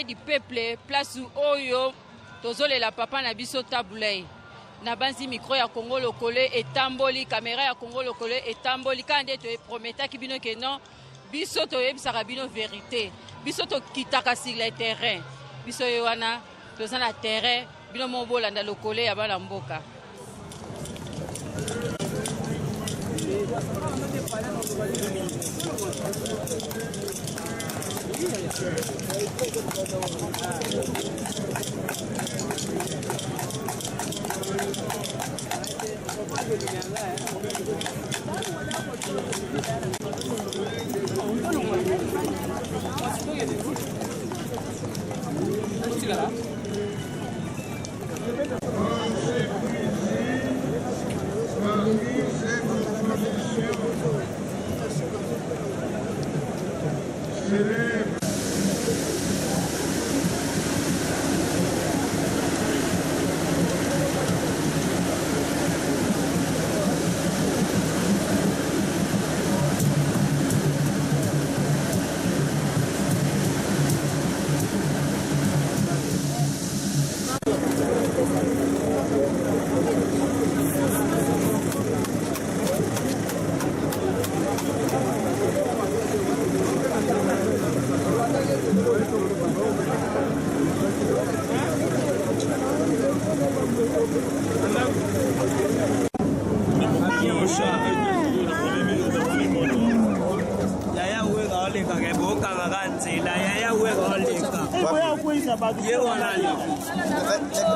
palais du peuple, place Oyo, tozole la papa na biso Taboulay. Na banzi micro ya Congo lokole etamboli, caméra ya Congo lokole etamboli, kande to prometa ki bino ke non, biso to yebisaka bino vérité. Biso to kitaka sur le terrain. Biso yowana, toza na terrain, bino mobolanda lokole ya bana mboka.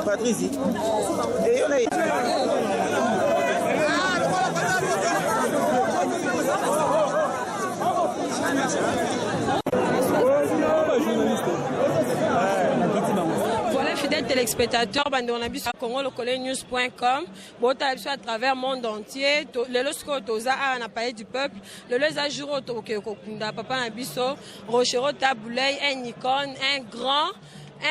Patrice. Voilà, fidèles téléspectateurs, on a vu sur congolocolenews.com, à travers le monde entier. Le lorsque toza a un appareil du peuple, le les ajours au papa Nabiso, Rochero Taboulay, un icône, un grand.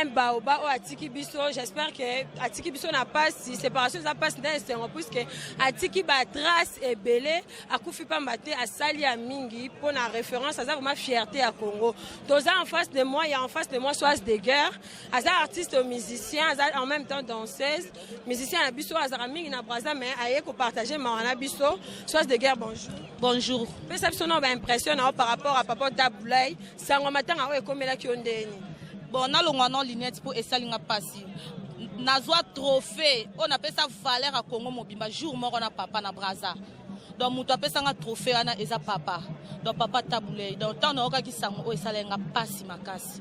Un baoba au Atiki Biso, j'espère que Atiki Biso n'a pas si séparation n'a pas nécessairement puisque Atiki ba trace et belé a koufi pas maté à Sali à Mingi pour la référence à ça vraiment fierté à Congo. Toza en face de moi, il y a en face de moi Soaz de guerre, à ça artiste musicien, en même temps danseuse, musicien à Biso à Mingi na Braza mais aye ko partager Marana Biso, Soaz de guerre bonjour. Bonjour. Perception non impressionnant par rapport à Papa Taboulay, ça on matin a comme la qui on bon, on a le lignette pour essayer de passer. Nazwa trophée, on appelle ça valeur à Congo Mobimba, jour mort on a papa na Braza. Donc, on appelle ça un trophée à eza papa. Donc, papa Taboulay. Donc, tant on a qui s'en o essayer de passer ma casse.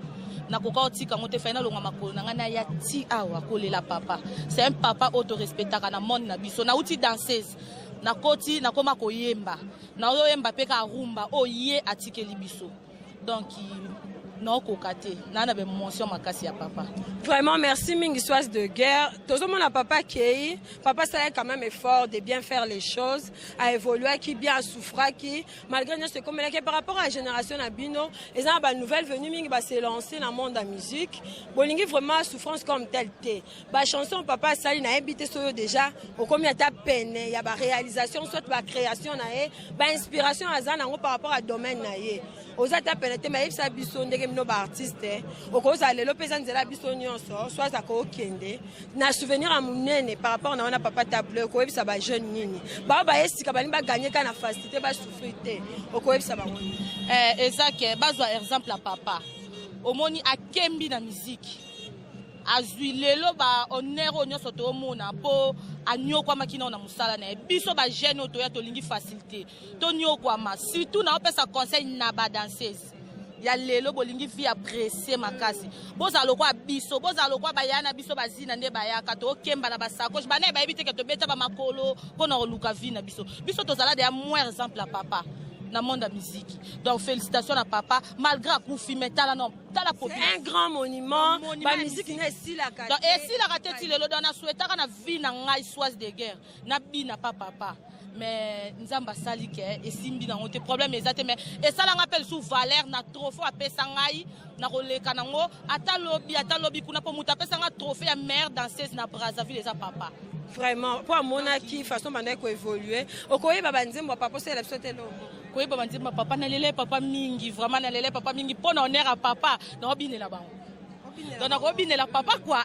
Na koka otika mote fena longa makolo na ngana ya ti awa kolela papa. C'est un papa auto-respectaka na monde na biso. Na uti danseuse. Na koti na koma koyemba. Na oyemba pe ka rumba oye atikeli biso. Donc, non kokate nana be mention makasi ya papa. Vraiment merci Mingi Soaz de guerre. Tout le monde a papa qui papa ça a quand même effort de bien faire les choses, à évoluer qui bien souffrir qui malgré ce comme par rapport à la génération Abino, ils ont une nouvelle venue Mingi va se lancer dans le monde de la musique. Bolingi vraiment souffrance comme telle té. Ba chanson papa ça il a habité sur déjà au comme il y a ta peine, il y a ba réalisation soit ba création na ba inspiration à ça par rapport à domaine na aux attaques mais il s'habille nos artistes au cause aller l'opération de la biso nyonso soit ça ko kende na souvenir à munene par rapport na papa Taboulay ko ça ba jeune nini ba esika ba gagner kana facilité ba souffrir au ko ça ba et ça que bazwa exemple à papa omoni akembi na musique azui lelo ba onero nyonso to mona po anyokwa makina na musala na biso ba jeune to ya to lingi facilité to nyokwa ma surtout na opesa conseil na ba danseuse ya lelo bolingi vi apprécier makasi boza lokwa biso boza lokwa bayana biso bazina nde bayaka to kemba na basakoche bana ba ebite ke to beta ba makolo pona oluka vi na biso biso to zala de moins exemple à papa na monde de musique. Donc félicitations à papa malgré coup filmer tala non tala un grand monument la musique n'est si la donc et si la raté ti lelo dans souhaita na vie na ngai Soaz de guerre na bi na papa mais nzamba sali ke et simbi na ngote problème exacte mais et ça la rappelle sous valeur na trophée à pesa ngai na roleka nango ata lobby kuna po muta pesa nga trophée ya meilleure danseuse na Brazzaville les papa. Vraiment pour mona qui façon manière ko évoluer okoye baba nzembo papa c'est la sauter lo koye baba nzembo papa na lele papa mingi vraiment na lele papa mingi pona honneur à papa na obine la bango. donc nakobinela papa quoi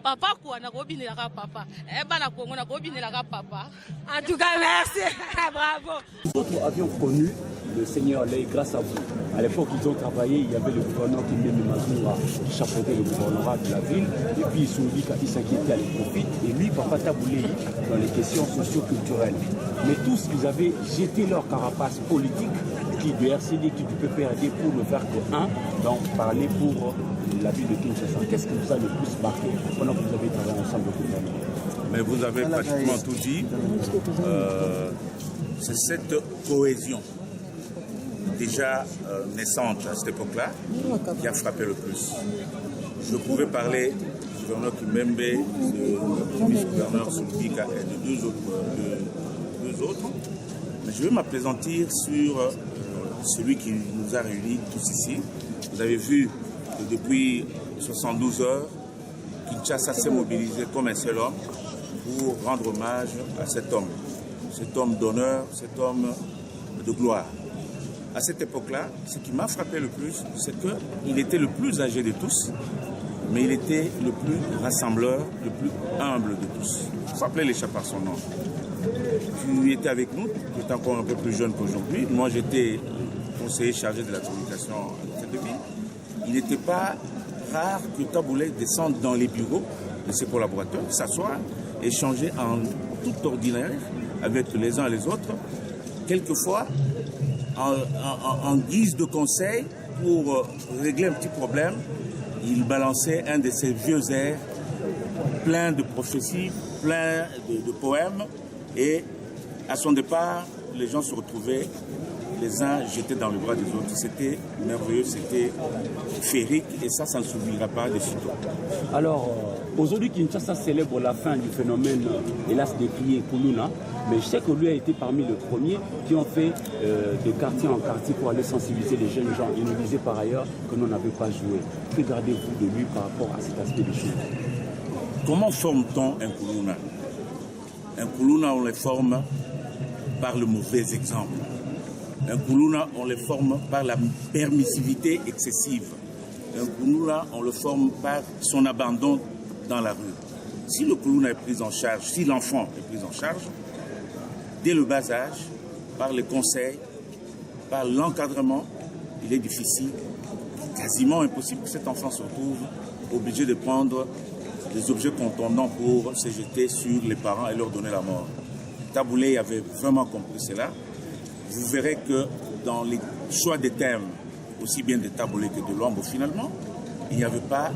papa quoi nakobinelaka papa bana Congo nakobinelaka papa. En tout cas, merci. Bravo. Nous avions connu le Seigneur Lay grâce à vous. À l'époque, ils ont travaillé, il y avait le gouverneur qui a chapeauté le gouvernorat de la ville, et puis Soulika qui s'inquiétait à les profite, et lui, Papa Taboulé, dans les questions socio-culturelles. Mais tous, ils avaient jeté leur carapace politique, qui du RCD, qui du PPRD, pour ne faire que un, donc parler pour la ville de Kinshasa. Qu'est-ce qui vous a le plus marqué pendant que vous avez travaillé ensemble au gouvernement? Mais vous avez pratiquement tout dit. C'est cette cohésion déjà naissante à cette époque-là qui a frappé le plus. Je pouvais parler du gouverneur Kimembe, du vice-gouverneur Soulika et de deux autres, mais je vais m'appesantir sur celui qui nous a réunis tous ici. Vous avez vu que depuis 72 heures, Kinshasa s'est mobilisé comme un seul homme pour rendre hommage à cet homme d'honneur, cet homme de gloire. À cette époque-là, ce qui m'a frappé le plus, c'est qu'il était le plus âgé de tous, mais il était le plus rassembleur, le plus humble de tous. Il faut appeler les chats par son nom. Tu étais avec nous, tu étais encore un peu plus jeune qu'aujourd'hui. Moi, j'étais conseiller chargé de la communication à l'hôtel de ville. Il n'était pas rare que Taboulé descende dans les bureaux de ses collaborateurs, s'asseoir, échanger en tout ordinaire avec les uns et les autres, quelquefois en guise de conseil pour régler un petit problème. Il balançait un de ses vieux airs, plein de prophéties, plein de poèmes, et à son départ, les gens se retrouvaient les uns jetés dans le bras des autres. C'était merveilleux, c'était féerique, et ça ne s'oubliera pas de sitôt. Alors, aujourd'hui, Kinshasa célèbre la fin du phénomène, hélas, décrié Kuluna, mais je sais que lui a été parmi les premiers qui ont fait de quartier en quartier pour aller sensibiliser les jeunes gens. Il nous disait par ailleurs que nous n'avions pas joué. Que gardez-vous de lui par rapport à cet aspect des choses? Comment forme-t-on un Kuluna? Un Kuluna, on le forme par le mauvais exemple. Un Kuluna, on le forme par la permissivité excessive. Un Kuluna, on le forme par son abandon dans la rue. Si le Kuluna est pris en charge, si l'enfant est pris en charge, dès le bas âge, par les conseils, par l'encadrement, il est difficile, quasiment impossible que cet enfant se retrouve obligé de prendre des objets contondants pour se jeter sur les parents et leur donner la mort. Taboulé avait vraiment compris cela. Vous verrez que dans les choix des thèmes, aussi bien de Taboulé que de Luambo, finalement, il n'y avait pas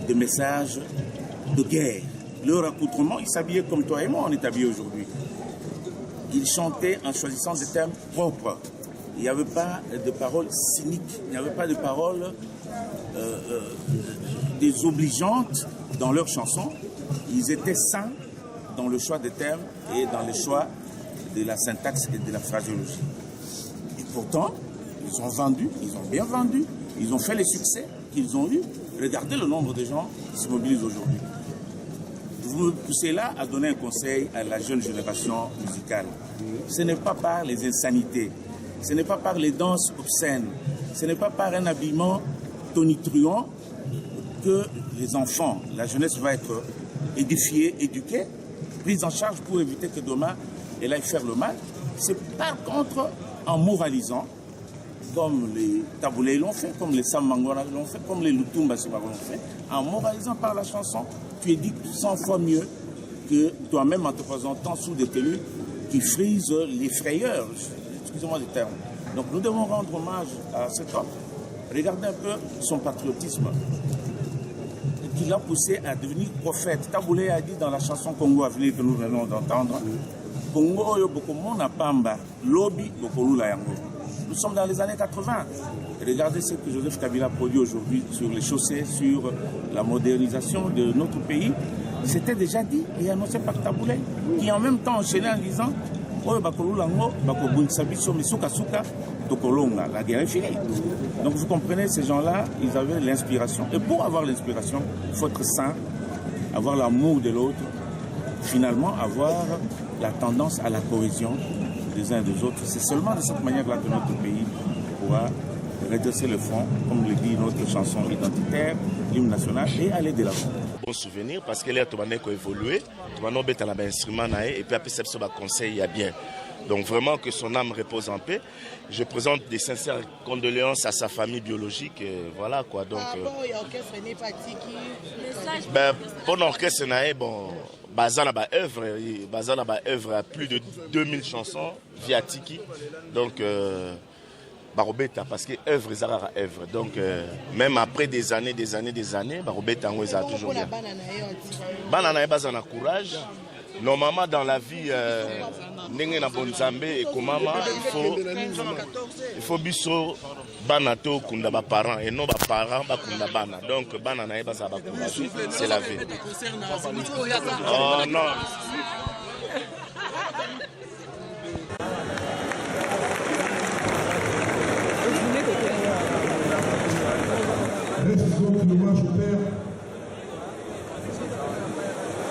de message de guerre. Leur accoutrement, ils s'habillaient comme toi et moi, on est habillés aujourd'hui. Ils chantaient en choisissant des thèmes propres. Il n'y avait pas de paroles cyniques, il n'y avait pas de paroles désobligeantes dans leurs chansons. Ils étaient sains dans le choix des thèmes et dans le choix de la syntaxe et de la phraséologie. Et pourtant, ils ont vendu, ils ont bien vendu, ils ont fait les succès qu'ils ont eus. Regardez le nombre de gens qui se mobilisent aujourd'hui. Vous me poussez là à donner un conseil à la jeune génération musicale. Ce n'est pas par les insanités, ce n'est pas par les danses obscènes, ce n'est pas par un habillement tonitruant que les enfants, la jeunesse va être édifiée, éduquée, prise en charge pour éviter que demain elle aille faire le mal. C'est par contre en moralisant, comme les Taboulé l'ont fait, comme les Sam Mangora l'ont fait, comme les Lutumba Sibaro l'ont fait, en moralisant par la chanson, tu éduques 100 fois mieux que toi-même en te présentant sous des tenues qui frisent les frayeurs, excusez-moi du terme. Donc nous devons rendre hommage à cet homme. Regardez un peu son patriotisme qui l'a poussé à devenir prophète. Taboulé a dit dans la chanson Congo Avenir que nous venons d'entendre, Congo oyo bokomona pamba, lobi bokolula yango. Nous sommes dans les années 80. Regardez ce que Joseph Kabila produit aujourd'hui sur les chaussées, sur la modernisation de notre pays. C'était déjà dit et annoncé par Taboulé, qui en même temps enchaînait en disant Oyo bakolula yango, bakobundisa biso misuka suka tokolonga, la guerre est finie. Donc vous comprenez, ces gens-là, ils avaient l'inspiration. Et pour avoir l'inspiration, il faut être sain, avoir l'amour de l'autre, finalement avoir la tendance à la cohésion des uns et des autres. C'est seulement de cette manière-là que notre pays pourra redresser le front, comme le dit notre chanson identitaire, l'hymne national, et aller de l'avant. Bon souvenir parce que là, tu vas évoluer, tu vas mettre un instrument et puis après, ça va conseil, il y a bien. Donc vraiment que son âme repose en paix. Je présente des sincères condoléances à sa famille biologique. Voilà quoi. Donc, pour l'orchestre, bon, Bazan a œuvre à plus de 2000 chansons via Tiki. Donc, Barobeta, parce que œuvre est rare à œuvre. Donc, même après des années, Barobeta a toujours bien. Banana Bazan a courage. Normalement, dans la vie, il faut biso banato kunda ba parents et non ba parents ba kunda bana. Donc banana eba za ba courage, c'est la vie. Oh non.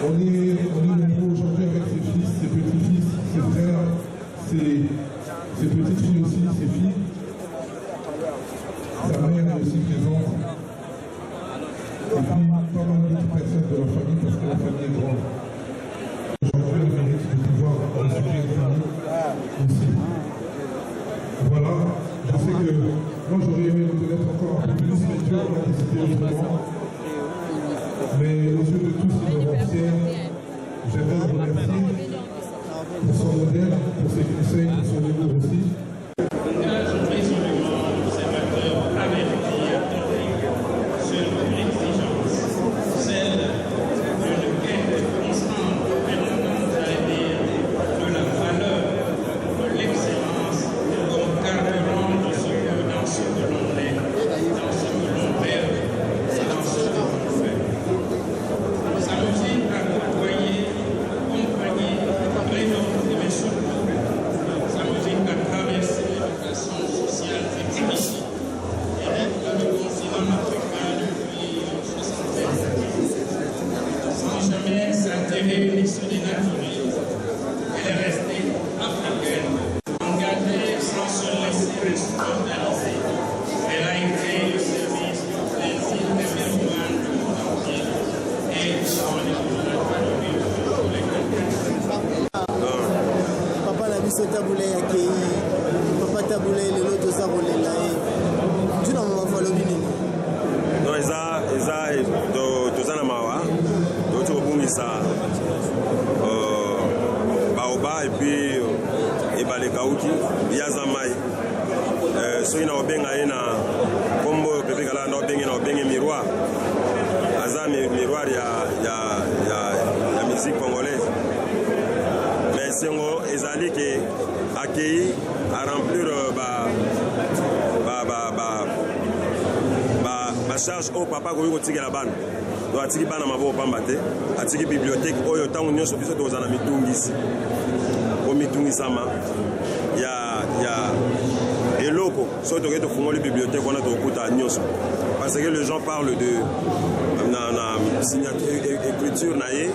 On est nombreux aujourd'hui avec ses fils, ses petits-fils, ses frères, ses petites filles aussi, ses filles. Sa mère est aussi présente. Et puis pas mal d'autres personnes de la famille parce que la famille est grande. Aujourd'hui, on mérite de pouvoir recibir une famille aussi. Voilà, je sais que moi j'aurais aimé le connaître encore un peu plus, mais Dieu a décidé autrement. Mais aux yeux de tous qui me observent, j'aimerais vous remercier pour son modèle, pour ses conseils, pour son humour aussi. charge au papa ko yiko tigela bana do atiki bana mabo pamba te atiki bibliothèque oyo tangu nyonso biso to zana mitungisi ko mitungisama ya eloko so to keto fungoli bibliothèque on a to kuta nyonso parce que les gens parlent de na signature écriture naé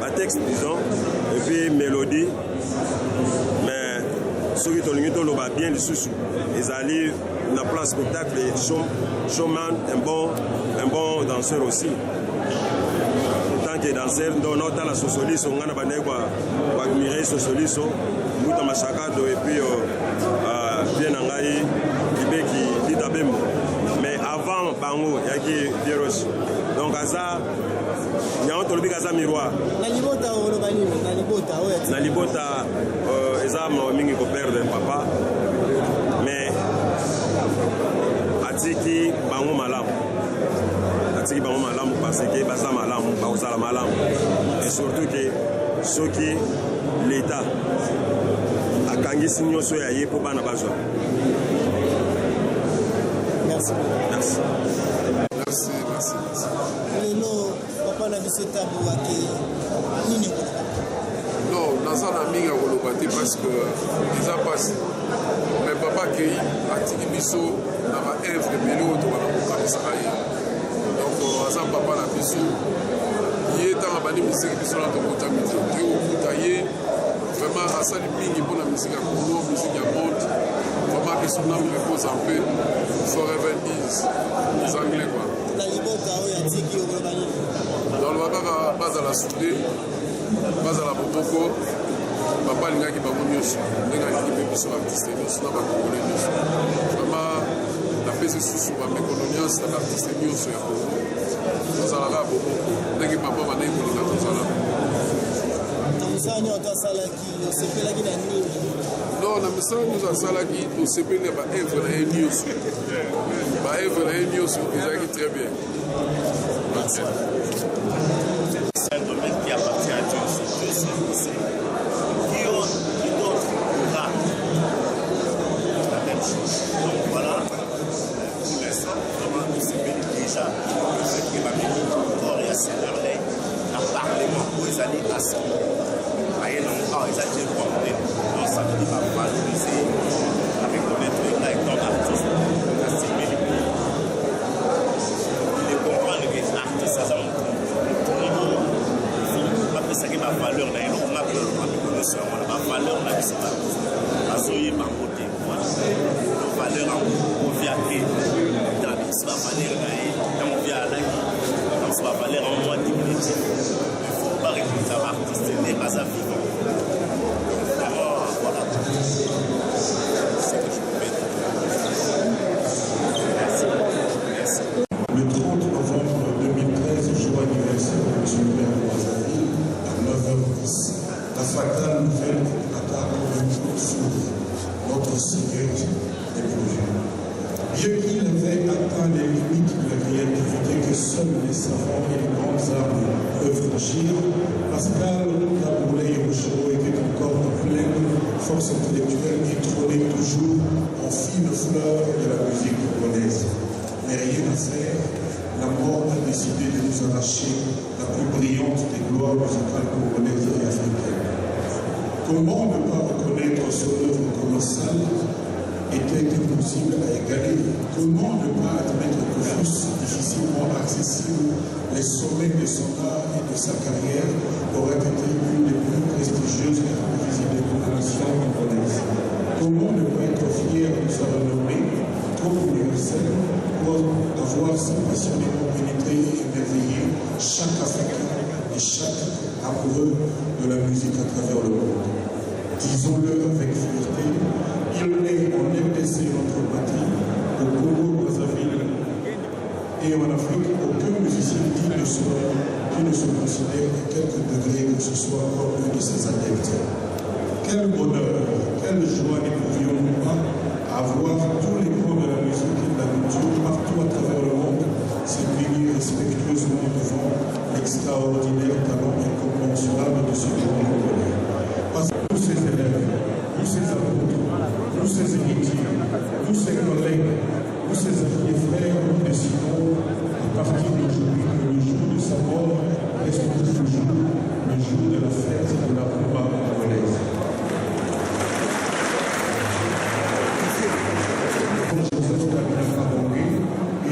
ba texte disons et puis mélodie mais ceux qui ont to loba bien lisusu ezali na place spectacle showman un bon danseur aussi tant que danseur donc nota la sosoliso ngana bane kwa admirer sosoliso muta machakado et puis bien ngai kibeki ditabem mais avant bango yaki Vieros donc aza nyaon tolobi kaza miroir na libota olobani na libota oya na libota ezama mingi ko perdre papa mais atiki bango malamu parce que baza malamu baozala malamu et surtout que soki l'état akangisi nyonso ya ye po bana bazwa. Merci. Lelo papa na biso tabu wake nini ko non naza na mingi ya koloba te parce que eza pasi mais papa kei atiki biso na baevre ebele oyo tobana kokanisaka ye donc aza papa na biso ye ntango bandi misiki biso na tokota miti toye kokuta ye vraiment asali mingi mpona misiki ya congo misiki ya monde vraiment son âme repose en paix. Forever is les Anglais quoi. Dans le Wakaka, pas à la soudée, pas à la Boboko, papa alingaki bango nyonso ndenge alingi mpe biso baartiste nyonso na bakongole nyonso vraiment napesi susu bamekolo nyonso na baartiste nyonso ya kongo tozalaka Boboko ndenge papa bandeki kolinga tozala non na misala nyonso asalaki tosepeli ya baevre na ye nyonso baevre na ye nyonso ezalaki très bien. C'est un domaine qui appartient à Dieu, c'est qui d'autre aura la même chose. Donc voilà, pour l'instant, vraiment, nous sommes déjà le fait que ma mère encore et à Saint-Merlin, à Parlement, où ils allaient assembler. Ils ont déjà compris. Donc ça veut dire qu'on va valoriser, reconnaître avec ton artiste, il comprendre que l'artiste, ça va ça qui ma valeur là, on a besoin de ma valeur là, c'est ma soyez ma beauté, ma valeur en vie à créer, dans ma valeur là, dans mon vie à la dans ma valeur en moi diminutive. Il faut pas réfléchir à l'artiste, n'est pas à vivre. Vraiment, voilà. C'est ce que je peux mettre. Merci. Merci. Le 30 novembre 2013, jour anniversaire de M. le maire de Brazzaville, à 9h10, la fatale nouvelle éclata comme un coup de foudre, notre Seigneur est plongé. Bien qu'il avait atteint les limites de la créativité que seuls les savants et les grandes âmes peuvent franchir, Pascal Kaboulé Rochereau était encore en pleine force intellectuelle et trônait toujours en fine fleur de la musique congolaise. Mais rien à faire, la mort a décidé de nous arracher la plus brillante des gloires musicales congolaises et africaines. Comment ne pas reconnaître son œuvre colossale était impossible à égaler? Comment ne pas admettre que fussent difficilement accessibles les sommets de son art et de sa carrière auraient été une des plus prestigieuses et visibles de la nation congolaise? Comment ne pas être fier de sa renommée trop universelle pour avoir si passionnément pénétré et émerveillé chaque Africain et chaque amoureux de la musique à travers le monde? Disons-le avec fierté, il est en RDC notre patrie, au Congo, Brazzaville et en Afrique, aucun musicien digne de ce nom qui ne se considère à quelque degré que ce soit comme un de ses adeptes. Quel bonheur, quelle joie n'éprouvions-nous pas à voir tous les grands de la musique et de la culture partout à travers le monde s'incliner respectueusement devant l'extraordinaire talent incommensurable de ce grand Congolais. Parce que tous ces élèves, tous ces apôtres, tous ces héritiers, tous ces collègues, tous ces amis et frères, nous décidons à partir d'aujourd'hui que le jour de sa mort reste toujours le jour de la fête de la rumba congolaise.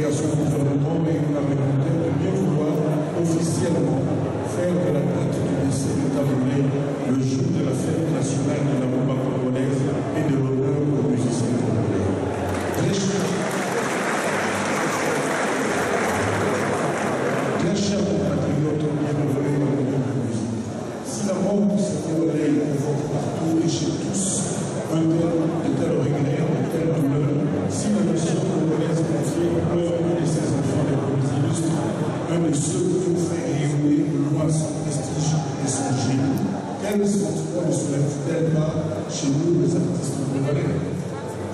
Et à son gouvernement et la volonté de bien vouloir officiellement faire de la date du décès de Kaboulé le jour de la fête nationale de la rumba congolaise et de l'honneur aux musiciens congolais. Très chers compatriotes bienvenus dans le monde de la musique, si la mort de ce Congolais provoque partout et chez tous de tel regret, de telle douleur, si la nation congolaise entière pleure un de ses enfants les plus illustres, un de ceux qui ont fait rayonner loin son prestige et son génie, quel sentiment ne soulève-t-elle pas chez nous les artistes congolais?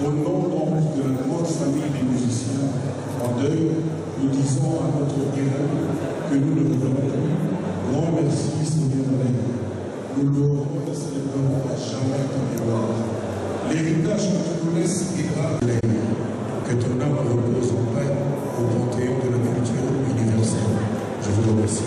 Au nom donc de la grande famille des musiciens en deuil, nous disons à notre héros que nous ne revenons plus. Grand merci, Seigneur Alain. Nous l'aurons et célébrerons à jamais ta mémoire. L'héritage que tu nous laisses est grave. Que ton âme repose en paix au panthéon de la culture universelle. Je vous remercie.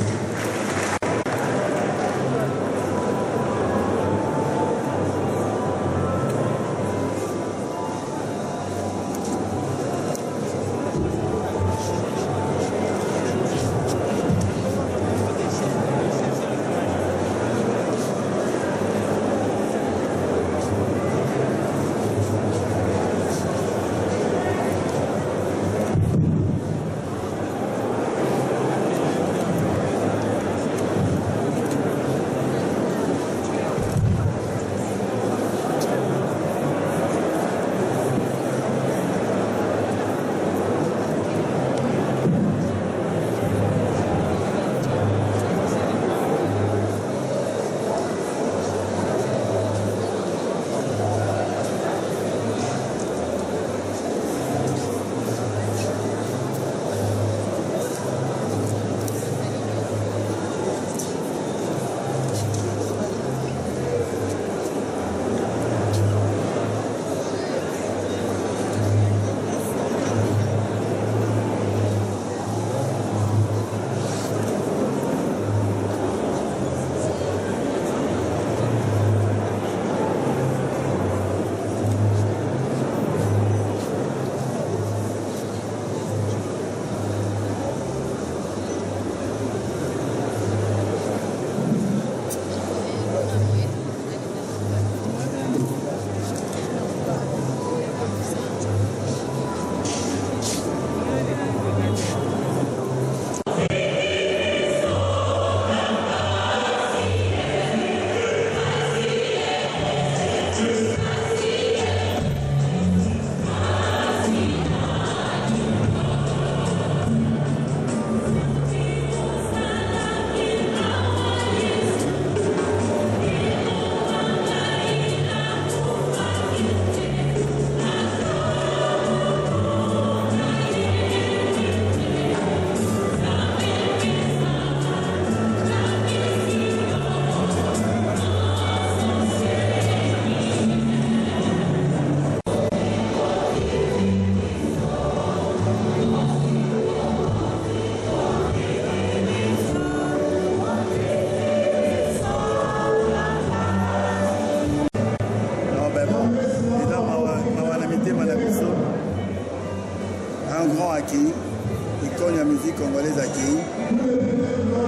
congolaise accueillie.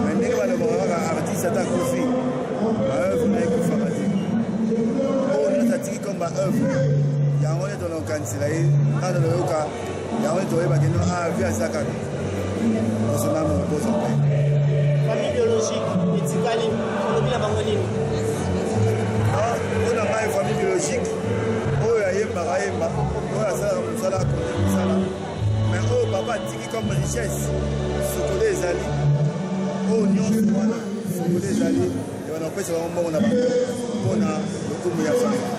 Mais ndenge balobaka artiste ata kofi baœuvre na ye kofaka te oyo nyonso atiki comme baœuvre yango nde tolokanisela ye kaka toloyoka yango nde toyebaki no vi aza kaka osona mokoboza mpe famille biologique etikali olobi na bango nini mpona ngai famille biologique oyo ayembaka yemba oyo asalaka mosala akonte mosala mais oyo papa atiki comme richesse sokolo ezali oyo nyonso wana sokolo ezali ebana kopesa bango mbongo na bango mpona lokumu ya famille.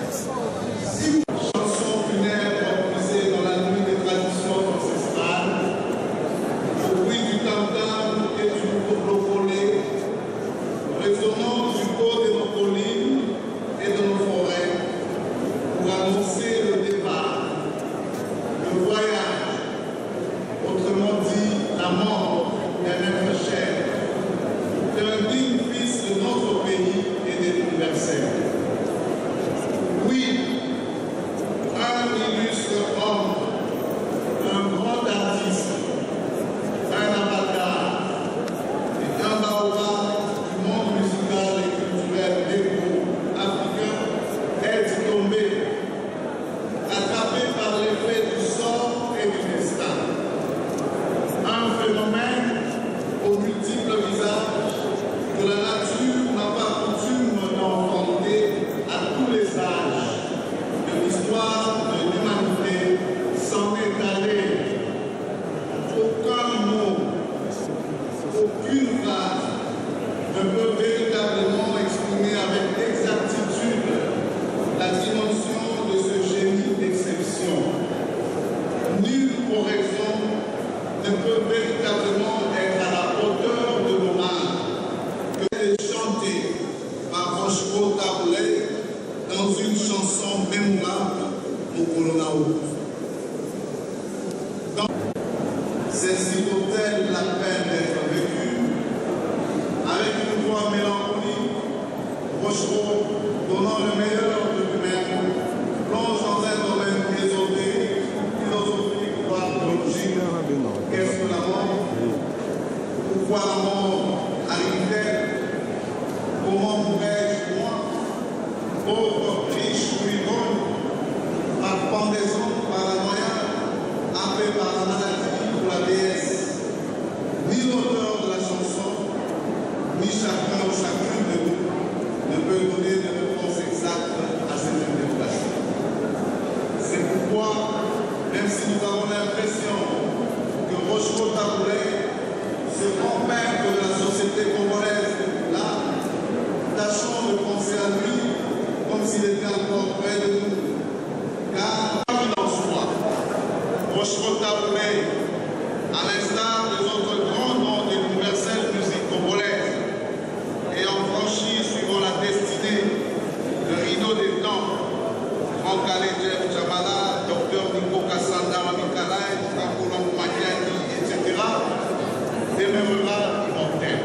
Celle-ci vaut-elle la peine d'être vécue? Avec une voix mélancolique, Rochereau, donnant le meilleur de lui-même, plonge dans un domaine ésotérique, philosophique, voire biologique. Qu'est-ce que la mort? Pourquoi la mort arrive-t-elle? Comment pourrais-je, moi, pauvre, riche ou ivrogne, par pendaison, par la noyade, happé par la maladie ou la déesse? Ni l'auteur de la chanson, ni chacun ou chacune de nous ne peut donner de réponse exacte à cette interpellation. C'est pourquoi, même si nous avons l'impression que Rochereau-Taboulay, ce grand-père de la société congolaise, là, tâchons de penser à lui comme s'il était encore près de nous. Car, quoi qu'il en soit, Rochereau-Taboulay, à l'instar des autres grands noms de l'universelle musique congolaise, ayant franchi, suivant la destinée, le rideau des temps, Franck Jeff Chamala, Dr Nico Kassanda, Mamikalai, Kakolong Madiani, etc., demeurera immortel.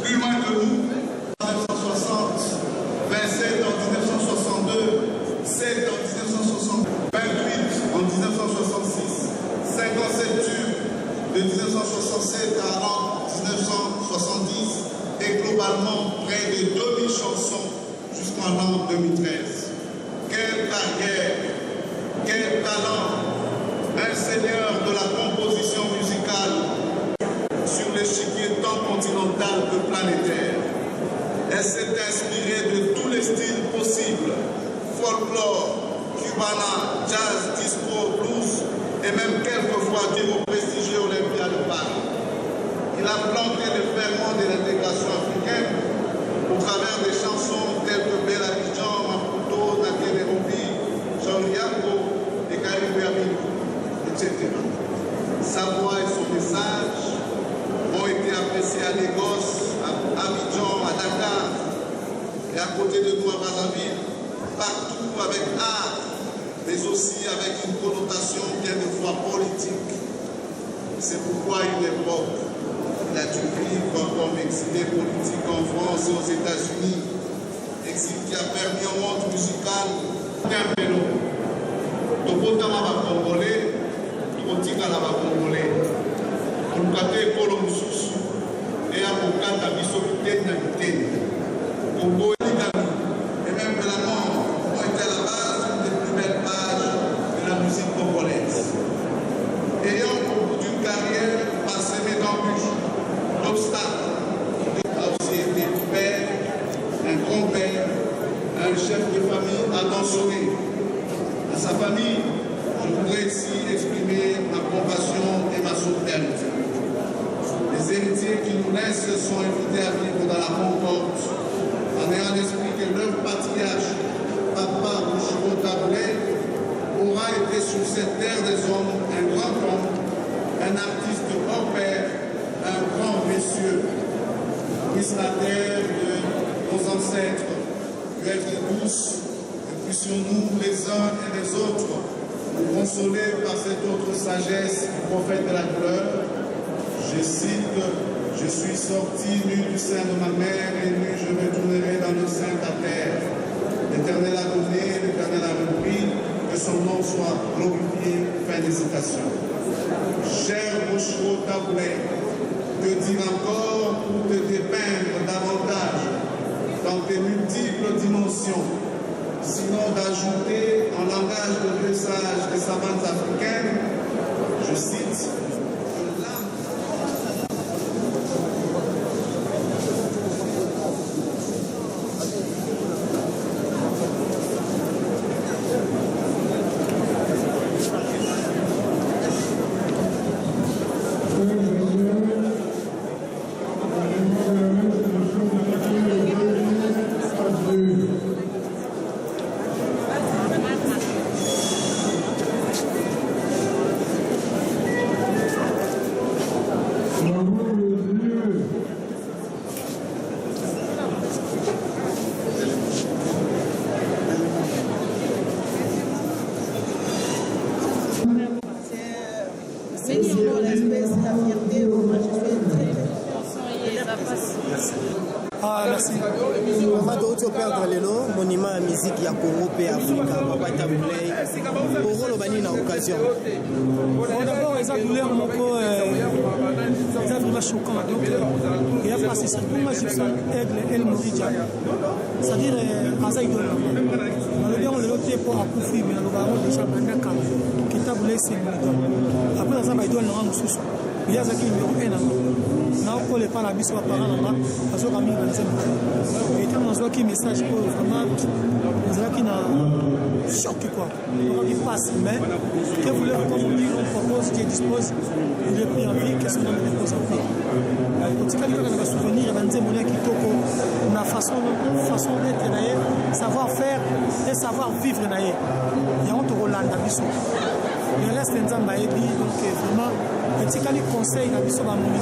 Plus loin de nous, 1960, 27 en 1962, 7 en 1960, 28 en 1966, 57 tubes de 1967 à 1970 et globalement près de 2000 chansons jusqu'en l'an 2013. Quelle carrière, quel talent, un seigneur de la composition musicale sur l'échiquier tant continental que planétaire. Elle s'est inspirée de tous les styles possibles, folklore, cubana, jazz, disco, blues et même quelquefois du prestigieux Olympia de Paris. Il a planté le ferment de l'intégration africaine au travers des chansons telles que Bella Abidjan, Maputo, Nakele Robi, Jean Liako et Caribé Amidou, etc. Sa voix et son message ont été appréciés à Lagos, à Abidjan, à Dakar et à côté de nous à Brazzaville, partout avec art, mais aussi avec une connotation bien de foi politique. C'est pourquoi une époque, il a dû vivre comme exilé politique en France et aux États-Unis, exil qui a permis au monde musical un vélo. Tokotama va congolais, tokotika la va congolais. kolukate ekolo mosusu eya kokata biso biteni na biteni Congo évidemment et même de la mort ont été à la base d'une des plus belles pages de la musique congolaise. Ayant au bout d'une carrière parsemée d'embûches, d'obstacles, il a aussi été père, un grand-père, un chef de famille attentionné. À sa famille, je voudrais ici exprimer ma compassion et ma solidarité. Les héritiers qui nous naissent sont invités à vivre dans la concorde, en ayant l'esprit que leur patriarche, Papa Bouchiro Taboulay, aura été sur cette terre des hommes un grand homme, un artiste hors pair, un grand monsieur. Puisse la terre de nos ancêtres lui être douce, et puissions-nous les uns et les autres nous consoler par cette autre sagesse du prophète de la douleur. Je cite, je suis sorti nu du sein de ma mère et nu je retournerai dans le sein de la terre. L'Éternel a donné, l'Éternel a repris, que son nom soit glorifié. Fin des citations. Cher Bouchiro Taboulay, que dire encore pour te dépeindre davantage dans tes multiples dimensions, sinon d'ajouter en langage de vieux sages des savantes africaines, je cite, merci. On va d'autres perdre les lots, monument à musique, il y a Congo, et Africa, Papa Taboulay, pour Rolobani à occasion. D'abord, les douleurs, c'est vraiment choquant. Donc, il y a passé ça. Moi, je suis Aigle, El Moridja. C'est-à-dire, Azaïdol. On le loté pour Akoufi, mais on va déjà Bandaka, qui Taboulay, c'est le après, on va Azaïdol, on va sous. Il y a qui numéro 1 on ne peut pas la mise sur la parole là-bas, parce qu'on a mis dans les et quand on voit qu'il message vraiment, on voit qu'il a choqué quoi. On dit passe, mais que vous leur dire, on propose, qui dispose, il est pris en vie, qu'est-ce qu'on a déposé en vie. En tout cas, il y a un souvenir, il y a un démoniaque qui toque, on a façon d'être, savoir faire et savoir vivre. Il y a un Roland d'Abisso. Le reste est en Baébi, donc vraiment, petit conseil d'Abisso va mourir.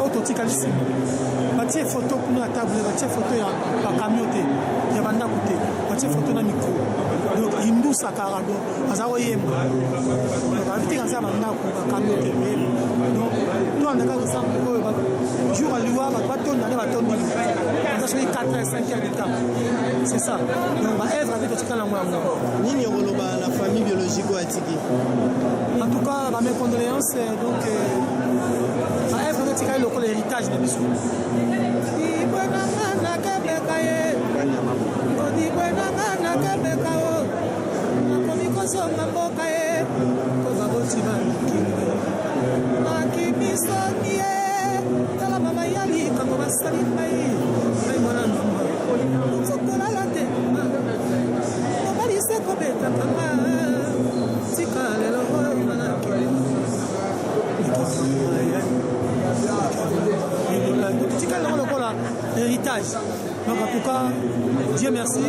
Autoticalisme. Bâtir photo pour nous à table, bâtir photo à camioté, il y a banda côté, bâtir photo dans micro. Donc, Hindu Sakarado, Azawa Yemba. Donc, habiter dans sa banda à camioté. Donc, nous, on a quand ça, jour à l'Iwa, bâton dans les bâtons. On a choisi 4 et 5 heures de temps. C'est ça. Donc, on va œuvre avec le Tika Langwa. Nini Roloba, la famille biologique ou Atiki. En tout cas, mes condoléances, donc, c'est le l'héritage de l'histoire. Héritage. Donc en tout cas, Dieu merci,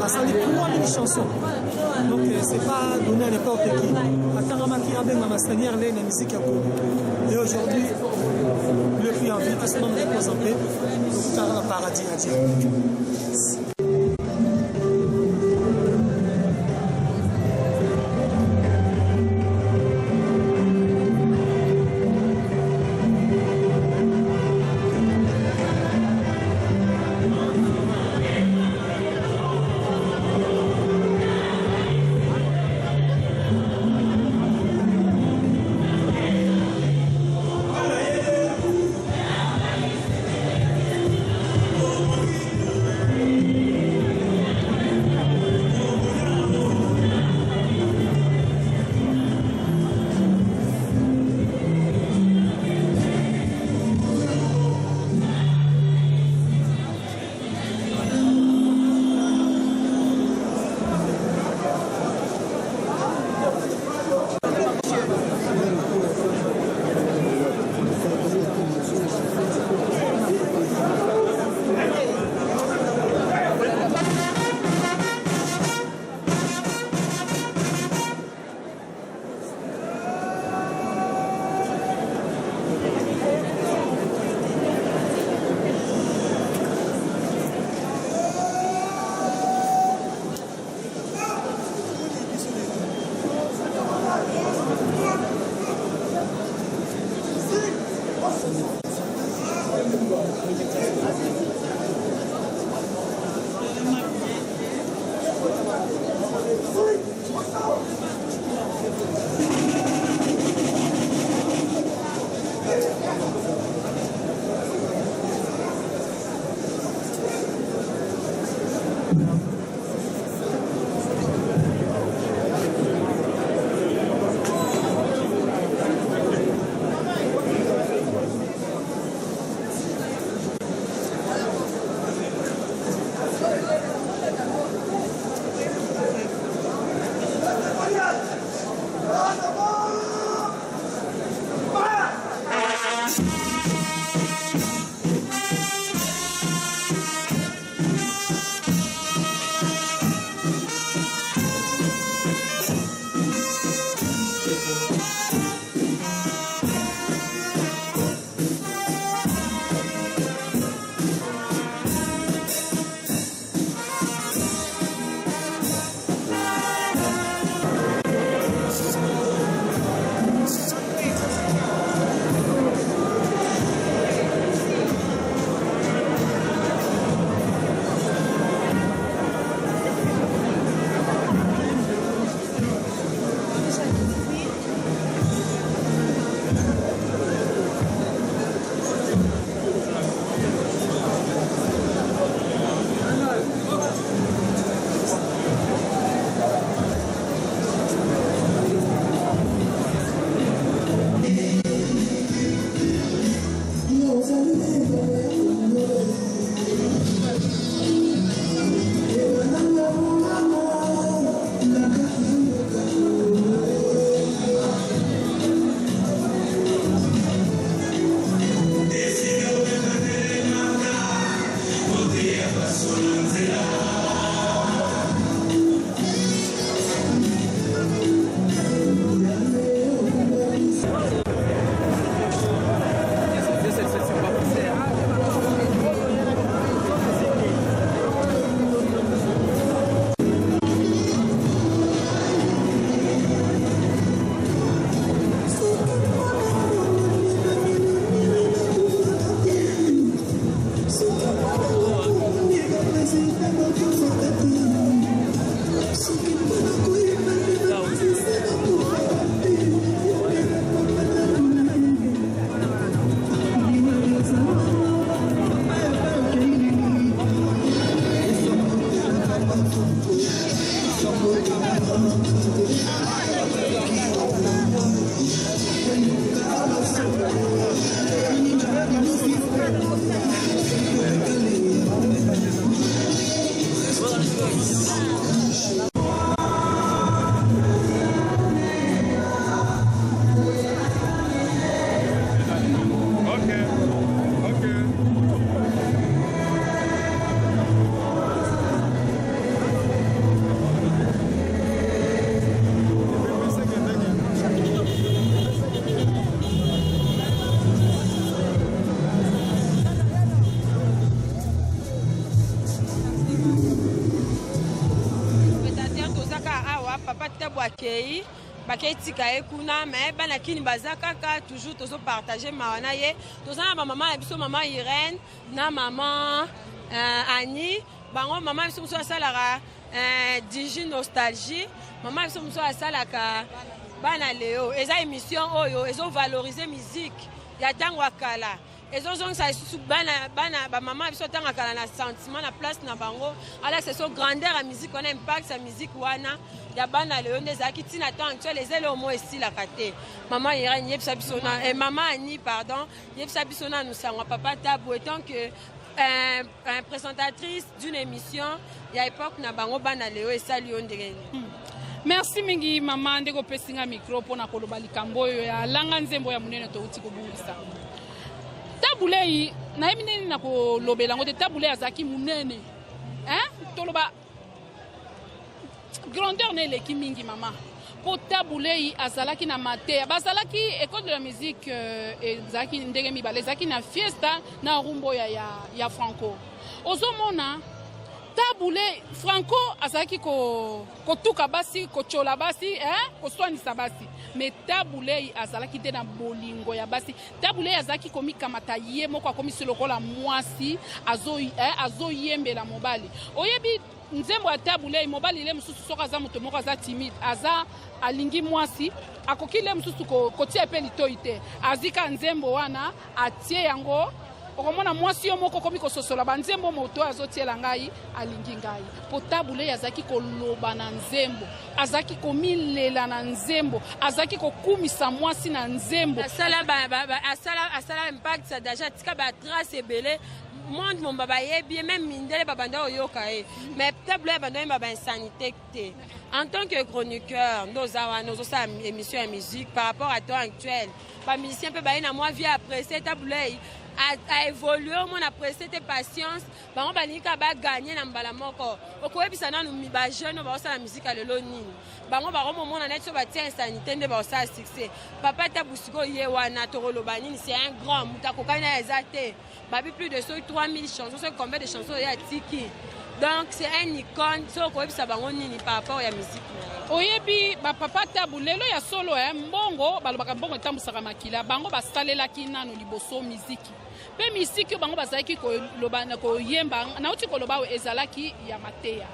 à ça les 3000 chansons. Donc c'est pas donné à n'importe qui. Et aujourd'hui, le prix en vie, parce que l'on est représenté, dans le paradis à Dieu. Allez, Bakei tika ekuna mais bana kini bazakaka toujours tozo partager mawana ye tozana ba maman biso maman Irène na maman Annie bango maman biso muso asalaka Digi nostalgie maman biso muso asalaka bana Léo eza émission oyo ezo valoriser musique ya tango akala ezozongisa lisusu bana ba maman biso tango akala na sentiment na place na bango ala c'est so grandeur ya musique on a impact sa musique wana ya bana Léo ndezaki tina temps actuel ezele au moins esilaka te maman Irène yebisa biso na maman Annie pardon yebisa biso na nusango papa Tabu étant que présentatrice d'une émission ya époque na bango bana Léo esali yo ndenge. Merci mingi maman ndeko pesinga micro pona koloba likambo oyo ya langa nzembo ya munene to uti kobungisa. Tabulei na emineni na kolobela ngote tabulei azaki munene. Toloba grandeur ne leki mingi mama. Po tabulei azalaki na mate. Bazalaki école de la musique ezaki ndenge mibale ezaki na fiesta na rumbo ya Franco. Ozomona tabule Franco azaki kotuka basi kochola basi koswanisa basi mais tabule azalaki te na bolingo ya basi tabule azaki komikamata ye moko akomisi lokola mwasi azoyembela mobali oyebi nzembo ya tabule mobali ile mususu soka za moto moko aza timide aza alingi mwasi akokile mususu kotia pe litoi te azika nzembo wana atie yango okomona mwasi yo moko komi kososola banzembo moto azotiela ngai alingi ngai potabule azaki koloba na nzembo azaki komilela na nzembo azaki kokumisa mwasi na nzembo asala impact sa déjà tika ba trace ebele monde mon baba yebi même mindele babanda oyoka mais tabule babanda ba insanité te en tant que chroniqueur nos ça émission de musique par rapport à temps actuel ba musicien peut ba na moi vie après cette tabule a évolué on a pressé tes patience bango banika ba gagner na mbala moko okoyebisa na mi ba jeune ba osala musique à lelo nini bango ba romona net so ba tia insanité nde ba osala succès papa Tabusiko ye wana tokoloba nini c'est un grand mutakokana ezate babi plus de 3000 chansons c'est combien de chansons ya tiki donc c'est un icône so koyebisa bango nini par rapport ya musique oyebi ba papa Tabu lelo ya solo mbongo balobaka mbongo etambusaka makila bango basalelaki nano liboso musique pe musique bango bazalaki kolobana koyemba nauti koloba ezalaki ya mateya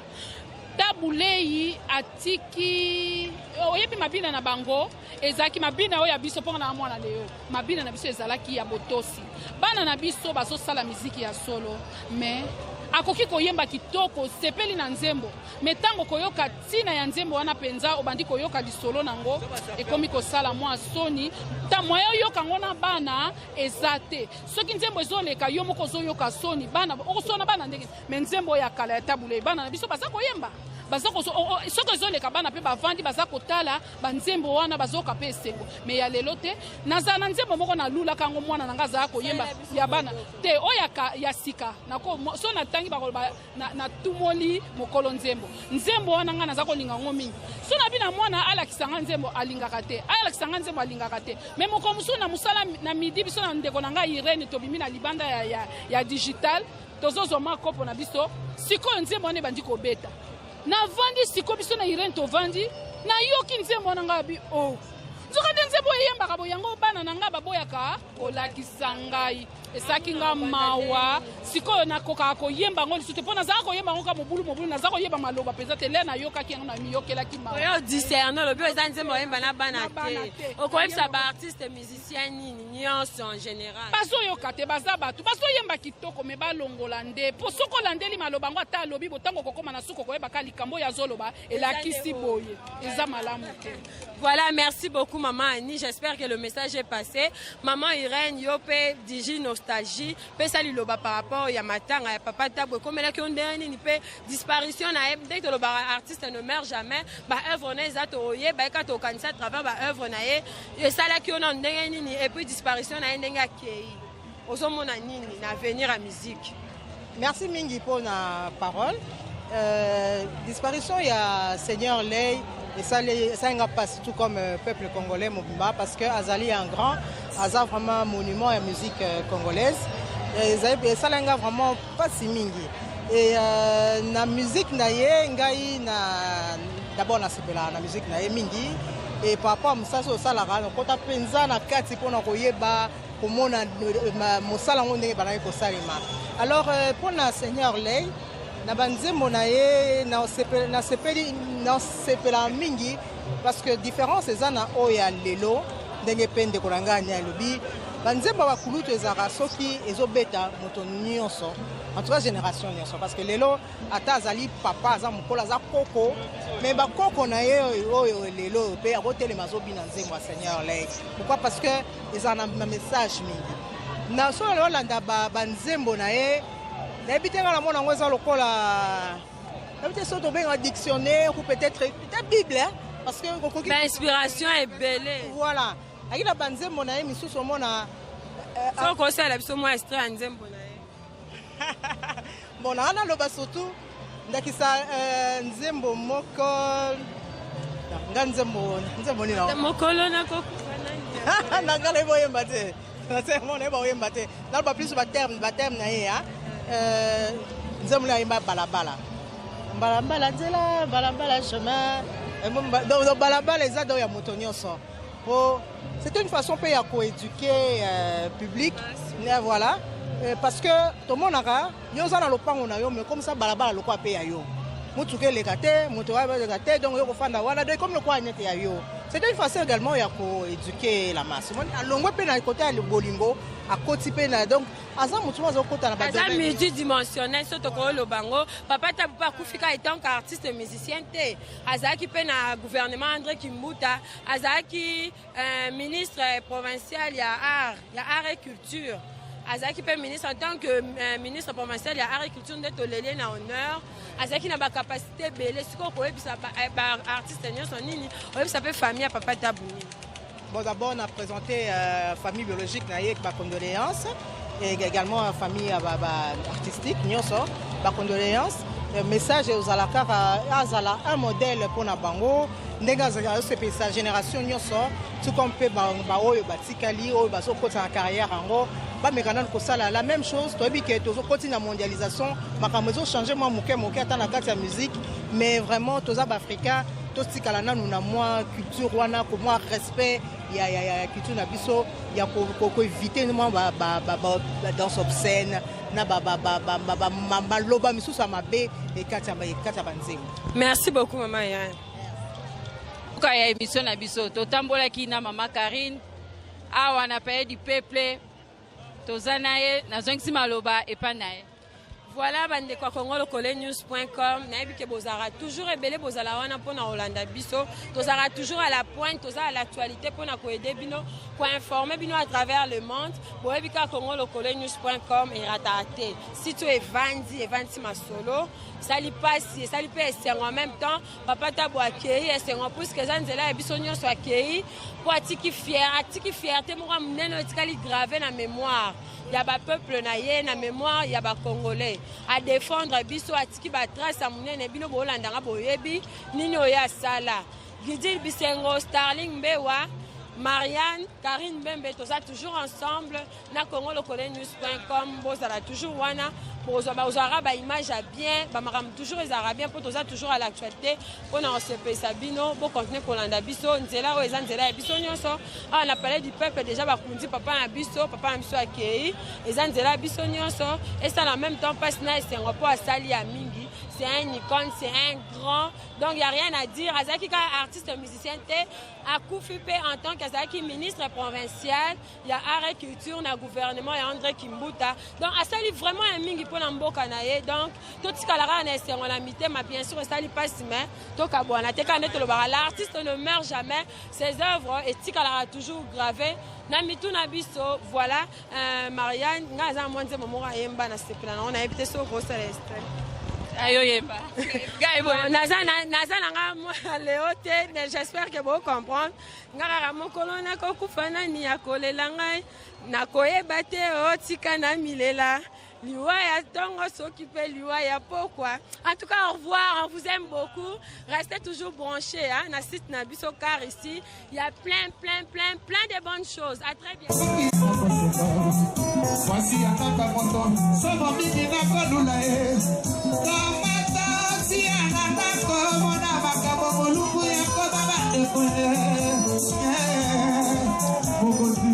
Tabulei atiki oyebi mabina na bango ezaki mabina oya biso pona na mwana leo mabina na biso ezalaki ya botosi bana na biso bazo sala musique ya solo mais akoki koyemba kitoko sepeli na nzembo metango koyoka tina ya nzembo wana penza obandi koyoka lisolo nango ekomi kosala mwa soni ta moyo yoka ngona bana ezate soki nzembo ezoleka yo moko zoyoka soni bana okosona bana ndenge me nzembo ya kala ya Tabulei bana na biso baza koyemba bazako soko ezoleka bana pe bavandi baza kotala banzembo wana bazoka pe esengo me ya lelo te nazana nzembo moko na lula kango mwana nanga za koyemba ya bana te oyaka ya sika nako so na tangi bakoloba na tumoli mokolo nzembo wana nga naza kolinga ngo mingi so na bina mwana alakisanga nzembo alingaka te me moko musu na musala na midi biso na ndeko nanga Irene tobimi na libanda ya digital tozozoma kopo na biso siko nzembo wana bandi kobeta na vandi siko biso na Irene to vandi na yoki nzembo nanga bi nzoka nzembo yemba kabo yango bana nanga baboyaka kolakisa ngai esaki nga mawa sikoyo nakokaka koyemba yango lisusu te mpo nazala koyemba yango ka mobulu nazala koyeba maloba mpenza te le nayokaki yango na miyokelaki mawa oyo discerne olobi eza nzembo oyemba na bana te okoyebisa baartiste musicien nini nyonso en général bazoyoka te baza bato bazoyemba kitoko me balongola nde mpo soki olandeli maloba yango ata alobi botango kokóma na suki okoyebaka likambo oyo azoloba elakisi boye eza malamu te. Voilà, merci beaucoup maman Annie, j'espère que le message est passé. Maman Irène Yopé Digi Nostalgie pe sali loba par rapport ya matanga ya papa Tabou comme là qu'on dernier ni pe disparition na dès que le artiste ne meurt jamais ba œuvre na za to ye ba ka to kanisa à travers ba œuvre na ye et ça là qui on en dernier ni et puis disparition na ndenga kei ozomona nini na avenir à musique. Merci mingi pour la parole. Disparition il y a Seigneur Lay et ça n'a pas tout comme peuple congolais Mobimba parce que Azali est un grand, Azali vraiment monument à la musique congolaise et ça n'a vraiment pas si mingi et la musique naie ngai na d'abord na sepela la musique naie mingi et par rapport à ça ça la rano quand tu penses na kati pour na koyeba komona mosala ngone bana ko salima alors pour na Seigneur Lay na banzembo na ye na sepela mingi parce que différence eza na oya lelo ndenge pende kolanganya lobi banzembo bakulutu ezaka soki ezobeta moto nyonso en tout cas génération nyonso parce que lelo ata azali papa aza mokolo aza koko mais bakoko na ye oyo lelo pe akotelema azobina nzembo ya Seigneur Lay pourquoi parce que eza na message mingi na so lelo landa banzembo na ye nayebi te nga na mona yango eza lokola nayebi te so tobenga dictionnaire ou peut-être bible parce que inspiration ebele voilà aki na banzembo na ye misusu omona so okosala biso mwa extrait ya nzembo na ye bon nanga naloba surtout ndakisa nzembo moko nga nzembo nini mokolo nakokana nanga nayebi oyemba te nasermo nayebi oyemba te naloba plus baterme na ye nzembo nayemba balabala balabala nzela balabala chemin donc balabala eza do ya moto nyonso c'est une façon pe ya koéduquer public voilà parce que tomonaka yo oza na lopango na yo mais comme ça balabala lokwa pe ya yo motuka eleka te moto eleka te donc yo kofanda wana donc comme lokwa nete ya yo c'est une façon également ya koéduquer la masse alongwe pe na côté ya bolingo akoti pe na donc aza motu mo azokota na baza multidimensionnel so tokolo bango papa Tabou pa kufika étant qu'artiste musicien te azaki pe na gouvernement André Kimbuta azaki ministre provincial ya art et culture azaki pe ministre en tant que ministre provincial ya art et culture nde tolele na honneur azaki na ba capacité belé siko koyebisa ba artiste nyonso nini oyebisa pe famille ya papa Tabou. Bon d'abord on a présenté famille biologique na ye ba condoléances et également famille artistique nyonso ba condoléances message aux alakara azala un modèle pour na bango ndenga za sa génération nyonso tout comme pe ba oyo batikali oyo bazokota na carrière ango ba mekana ko sala la même chose to bi ke to zokoti na mondialisation makambo zo changer moi moke ata na kati ya musique mais vraiment toza ba africain to tikala nanu na moi culture wana ko moi respect ya culture na biso ya ko éviter moi ba danse obscène na maloba misusu ya mabe ekati ya banzembo. Merci beaucoup maman ya ya émission na biso totambolaki na mama Karine awa na pays du peuple toza na ye nazongisi maloba epa na ye. Voilà, bande kwa Congo news.com. Nayebi ke bozara toujours ebele bozala wana pona Olanda biso. Tozara toujours à la pointe, tozara à l'actualité pona ko aider bino, ko informer bino à travers le monde. Boyebi ka Congo news.com et ratate. Si tu es Evandi Masolo, sali passe, sali passe en même temps. Papa Tabou akei et c'est en plus que zanzela e biso nyonso akei po atiki fierté mo neno etikali gravé na mémoire. Ya ba peuple na ye na mémoire ya ba congolais à défendre biso atiki ba trace ya munene bino bolanda nga boyebi nini oya sala Gidil Bisengo Starling Mbewa Marianne, Karine Bembe, tous ça toujours ensemble. Na Congo News.com, bozala toujours wana. Bozara ba image à bien, ba maram toujours les arabiens pour tous ça toujours à l'actualité. On a CP Sabino, bon continuer pour l'andabiso, nzela o ezanzela biso nyonso. On a parlé du peuple déjà ba kundi papa abiso, papa amso akei, ezanzela biso nyonso et ça en même temps passe na c'est un rapport à Sali à Mingi. C'est un icône, c'est un grand. Donc il n'y a rien à dire. Azaki artiste musicien à Koufipe en tant qu'Azaki ministre provincial, il y a art et culture, il y a gouvernement, il y a André Kimbuta. Donc Asali vraiment un mingi pour l'amboka nae. Donc tout ce qu'on a c'est on l'a mité, mais bien sûr Asali pas si mais donc abouana. L'artiste ne meurt jamais. Ses œuvres et Tikalara toujours gravées. Namitu Nabiso, voilà. Marianne, ngaza mwanze momora yemba na stepla. On a évité ce gros céleste. Ayoyemba. J'espère que vous comprenez. Ngara mokolo na kokufana ni akolela ngai na koyeba te otika na milela liwaya tongo s'occuper liwaya pourquoi. En tout cas au revoir, on vous aime beaucoup. Restez toujours branchés hein, na site Nabiso car ici il y a plein de bonnes choses. À très bientôt. Voici un akamoto, somo mingi na kodulae. Kamata si anatako mona bakabo moluku ya kobaba de kone. Mokozi.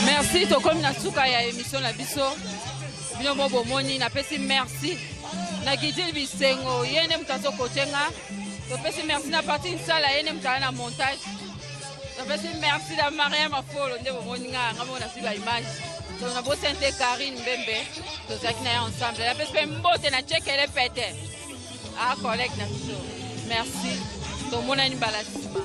Merci, comme na suka ya émission la biso. Bino bobo moni na pesi merci. Na gidil bisengo yene mtazo kotenga. To pesi merci na partie sala yene mtana na montage. To pesi merci da Maria Mafolo ndebo moni nga ngamo na siba image. To na bo sente Karine Mbembe. To zakina ya ensemble. La pesi mbote na check ele pete. Ah collègue na biso. Merci. To mona ni balasima.